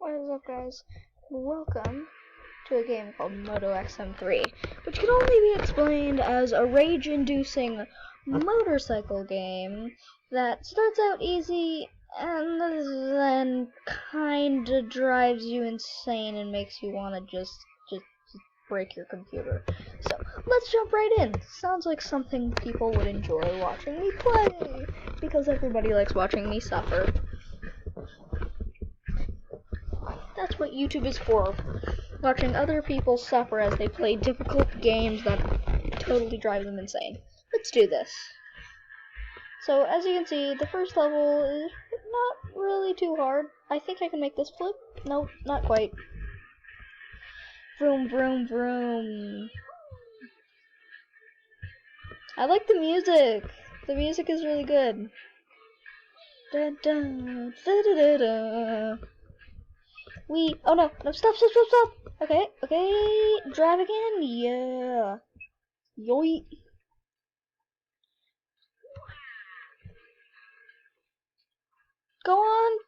What is up, guys? Welcome to a game called Moto XM3, which can only be explained as a rage-inducing motorcycle game that starts out easy and then kinda drives you insane and makes you want to just break your computer. So let's jump right in. Sounds like something people would enjoy watching me play, because everybody likes watching me suffer. That's what YouTube is for. Watching other people suffer as they play difficult games that totally drive them insane. Let's do this. So, as you can see, the first level is not really too hard. I think I can make this flip. Nope, not quite. Vroom, vroom, vroom. I like the music. The music is really good. Da da da da da da. Oh no, stop. Okay, drive again, yeah. Yoink. Go on,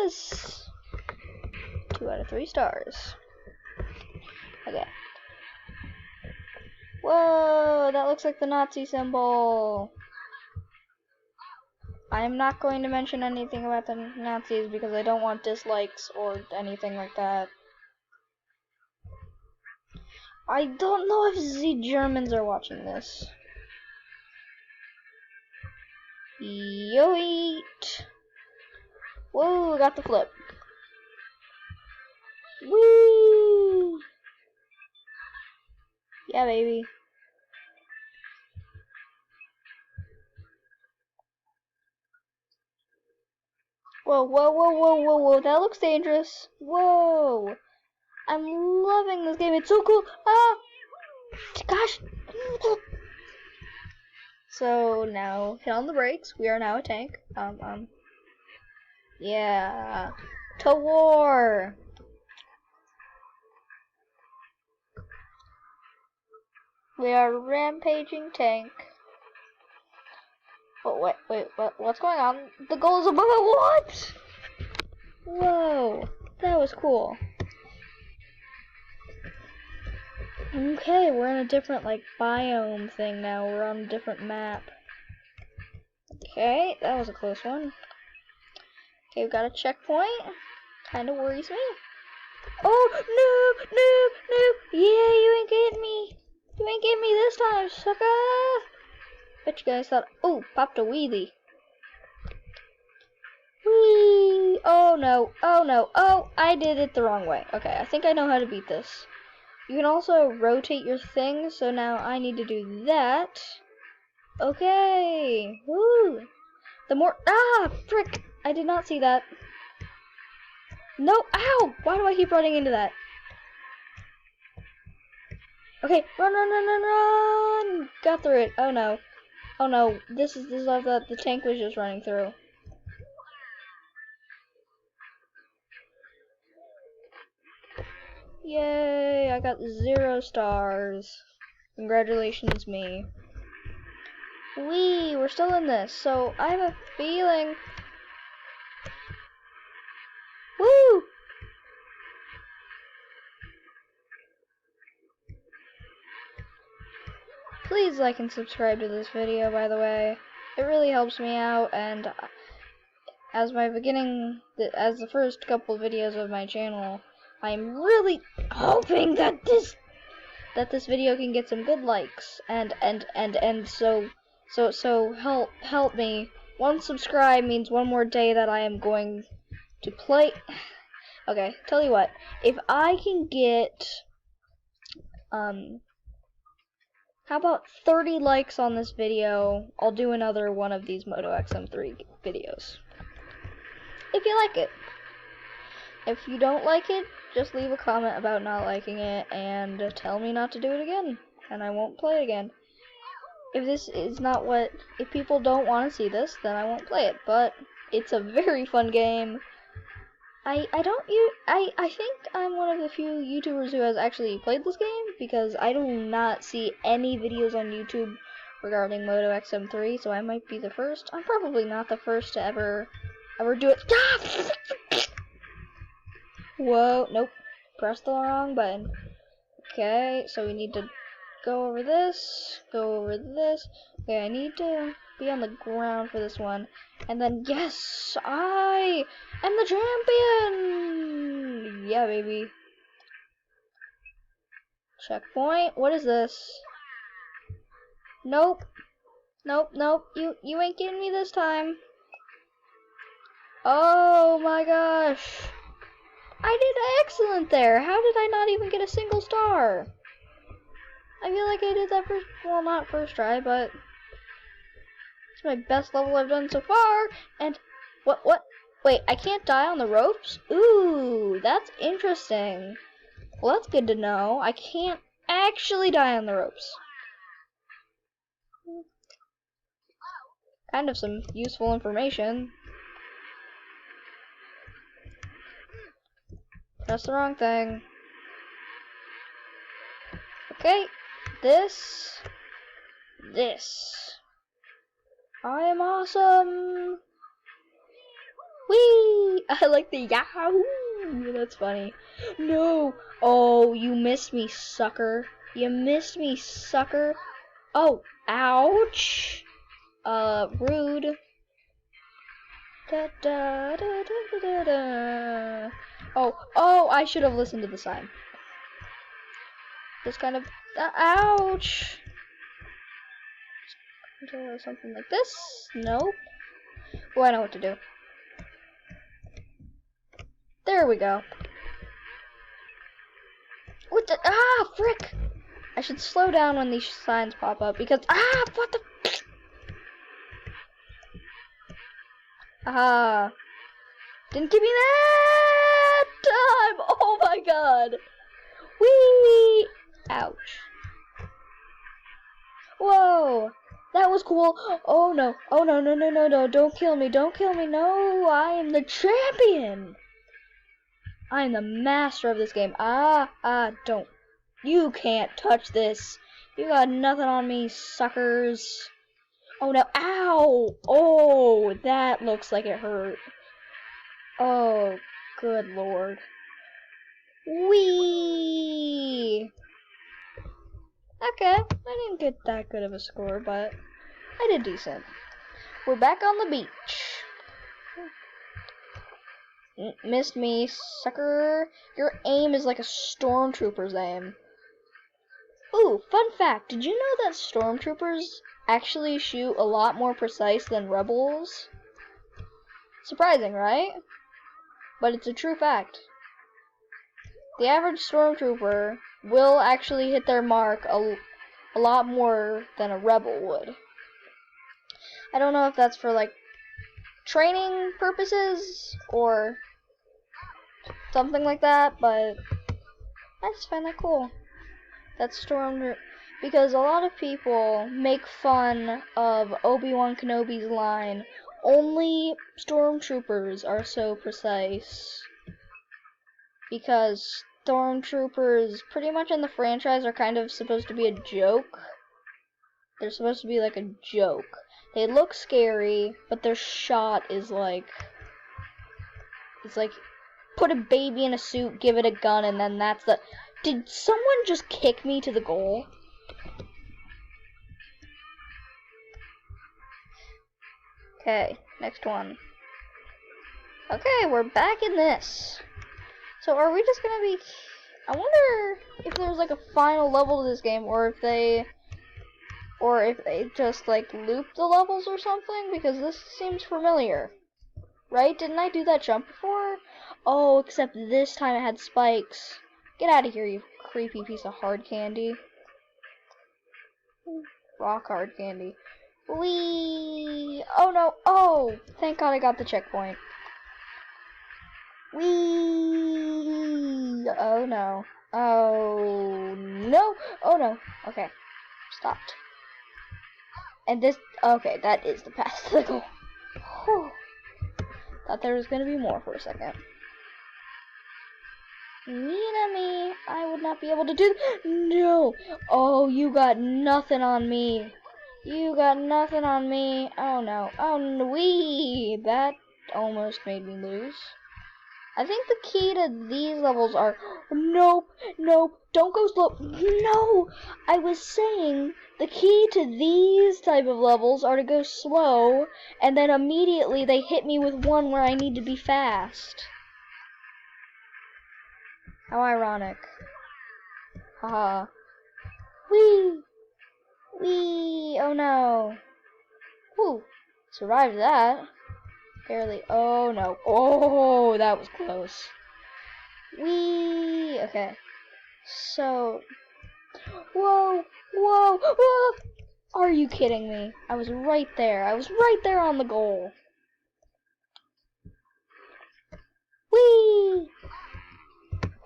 yes! 2 out of 3 stars. Okay. Whoa, that looks like the Nazi symbol. I'm not going to mention anything about the Nazis because I don't want dislikes or anything like that. I don't know if the Germans are watching this. Yoit! Whoa, got the flip. Woo! Yeah, baby. Whoa, that looks dangerous. Whoa! I'm loving this game, it's so cool! Ah! Gosh! So, now, hit on the brakes, we are now a tank. Yeah. To war! We are a rampaging tank. Oh, wait, what's going on? The goal is above it, what? Whoa, that was cool. Okay, we're in a different, biome thing now. We're on a different map. Okay, that was a close one. Okay, we've got a checkpoint. Kinda worries me. Oh, no! Yeah, you ain't getting me. You ain't getting me this time, sucker! Bet you guys thought, oh, popped a wheelie. Whee! Oh no, oh, I did it the wrong way. Okay, I think I know how to beat this. You can also rotate your thing, so now I need to do that. Okay, woo! Frick! I did not see that. No, ow! Why do I keep running into that? Okay, run! Got through it. Oh no, this is the stuff that the tank was just running through. Yay, I got 0 stars. Congratulations, me. We're still in this, so I have a feeling. Woo! Please like and subscribe to this video, by the way. It really helps me out, and as the first couple videos of my channel, I'm really hoping that this video can get some good likes, and so help me. 1 subscribe means 1 more day that I am going to play. Okay, tell you what, if I can get how about 30 likes on this video, I'll do another one of these Moto XM3 videos. If you like it. If you don't like it, just leave a comment about not liking it and tell me not to do it again, and I won't play it again. If people don't want to see this, then I won't play it, but it's a very fun game. I think I'm one of the few YouTubers who has actually played this game, because I do not see any videos on YouTube regarding Moto XM3, so I might be the first. I'm probably not the first to ever do it. Whoa, nope. Pressed the wrong button. Okay, so we need to go over this, go over this. Okay, I need to be on the ground for this one. And then, yes, I am the champion! Yeah, baby. Checkpoint. What is this? Nope. Nope, nope. You ain't getting me this time. Oh my gosh. I did excellent there. How did I not even get a single star? I feel like I did that first, well, not first try, but it's my best level I've done so far. And what? Wait, I can't die on the ropes? Ooh, that's interesting. Well, that's good to know. I can't actually die on the ropes. Kind of some useful information. Press the wrong thing. Okay, this. I am awesome. Whee! I like the yahoo. That's funny. No. Oh, you missed me, sucker. You missed me, sucker. Oh, ouch. Rude. Da, da, da, da, da, da. Oh, I should have listened to the sign. Just kind of, ouch. Something like this. Nope. Oh, I know what to do. There we go. What the? Ah, frick! I should slow down when these signs pop up because what the? Ah, didn't give me that time. Oh my god! Whee! Ouch! Whoa! That was cool. Oh no! Oh no! No! No! No! No! Don't kill me! Don't kill me! No! I am the champion. I am the master of this game. Don't. You can't touch this. You got nothing on me, suckers. Oh no, ow! Oh, that looks like it hurt. Oh, good lord. Whee! Okay, I didn't get that good of a score, but I did decent. We're back on the beach. Missed me, sucker. Your aim is like a stormtrooper's aim. Ooh, fun fact, did you know that stormtroopers actually shoot a lot more precise than rebels? Surprising, right? But it's a true fact. The average stormtrooper will actually hit their mark a lot more than a rebel would. I don't know if that's for like training purposes or something like that, but I just find that cool. That's because a lot of people make fun of Obi-Wan Kenobi's line, only stormtroopers are so precise. Because stormtroopers pretty much in the franchise are kind of supposed to be a joke. They're supposed to be like a joke. They look scary, but their shot is like, it's like put a baby in a suit, give it a gun, and then that's the... Did someone just kick me to the goal? Okay, next one. Okay, we're back in this. So are we just gonna be... I wonder if there's like a final level to this game, or if they just like loop the levels or something, because this seems familiar. Right? Didn't I do that jump before? Oh, except this time it had spikes. Get out of here, you creepy piece of hard candy. Rock hard candy. Whee! Oh no! Oh! Thank God I got the checkpoint. Whee! Oh no. Oh no! Oh no. Okay. Stopped. And this... Okay, that is the path to the goal. Whew. Thought there was gonna be more for a second. Me, I would not be able to do... No! Oh, you got nothing on me. You got nothing on me. Oh no. Oh no. Wee! That almost made me lose. I think the key to these levels are... Nope, nope, don't go slow. No! I was saying the key to these type of levels are to go slow, and then immediately they hit me with one where I need to be fast. How ironic. Haha. Whee! Whee! Oh no. Whew. Survived that. Barely. Oh no. Oh, that was close. Whee! Okay. So. Whoa! Whoa! Ah! Are you kidding me? I was right there. I was right there on the goal. Whee!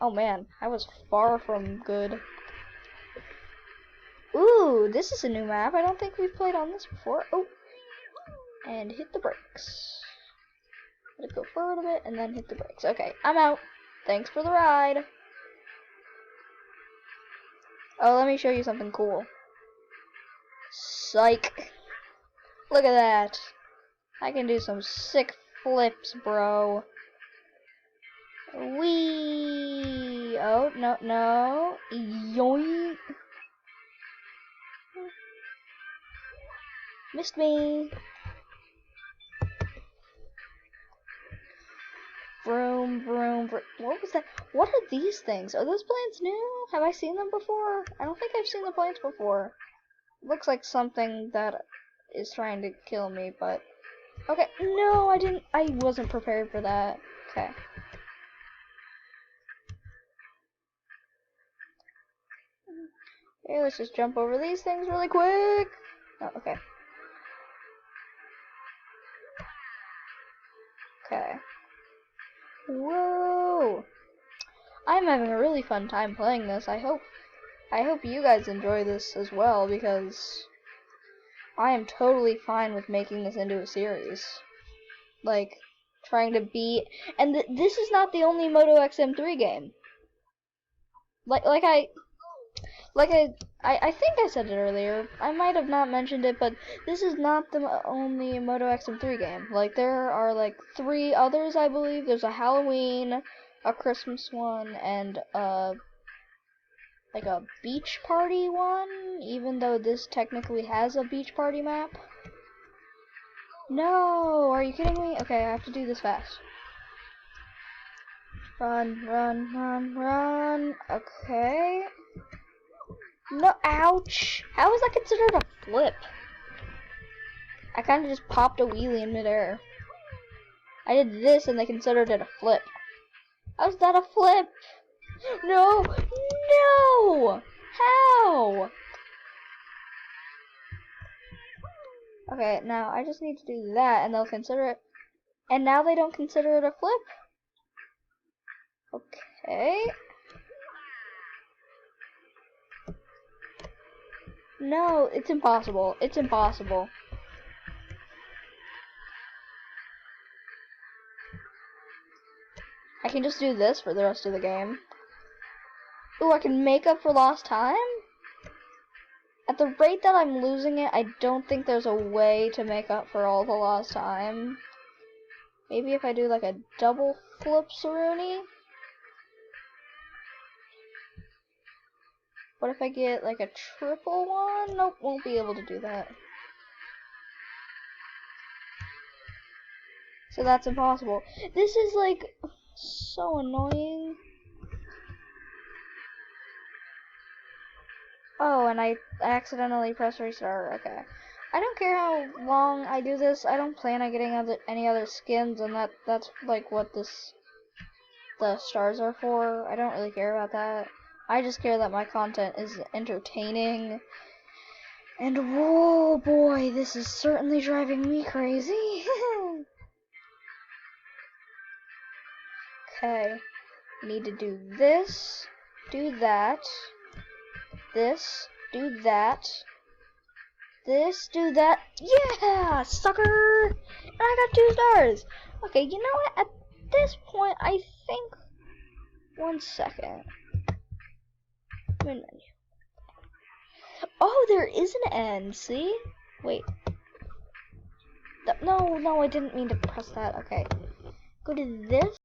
Oh man, I was far from good. Ooh, this is a new map. I don't think we've played on this before. Oh. And hit the brakes. Let it go forward a bit and then hit the brakes. Okay, I'm out. Thanks for the ride. Oh, let me show you something cool. Psych. Look at that. I can do some sick flips, bro. Whee! Oh, no, no. Yoink. Missed me. Vroom, vroom, vroom. What was that? What are these things? Are those plants new? Have I seen them before? I don't think I've seen the plants before. Looks like something that is trying to kill me, but... Okay, no, I wasn't prepared for that. Okay. Okay, let's just jump over these things really quick. Oh, okay. Okay. Whoa! I'm having a really fun time playing this. I hope you guys enjoy this as well, because I am totally fine with making this into a series. Like, trying to beat... And this is not the only Moto XM3 game. I think I said it earlier. I might have not mentioned it, but this is not the only Moto XM3 game. Like, there are like 3 others, I believe. There's a Halloween, a Christmas one, and like a beach party one, even though this technically has a beach party map. No, are you kidding me? Okay, I have to do this fast. Run, run, run, run. Okay. No, ouch! How is that considered a flip? I kind of just popped a wheelie in midair. I did this and they considered it a flip. How's that a flip? No! No! How? Okay, now I just need to do that and they'll consider it. And now they don't consider it a flip? Okay. No, it's impossible. It's impossible. I can just do this for the rest of the game. Ooh, I can make up for lost time? At the rate that I'm losing it, I don't think there's a way to make up for all the lost time. Maybe if I do like a double flip-saroonie? What if I get like a triple one? Nope, won't be able to do that. So that's impossible. This is like so annoying. Oh, and I accidentally pressed restart. Okay. I don't care how long I do this. I don't plan on getting any other skins, and that's like what the stars are for. I don't really care about that. I just care that my content is entertaining. And whoa, boy, this is certainly driving me crazy. Okay. Need to do this, do that, this, do that, this, do that. Yeah, sucker! And I got 2 stars. Okay, you know what? At this point, I think... 1 second. Main menu. Oh, there is an end, see? Wait. No, I didn't mean to press that. Okay. Go to this.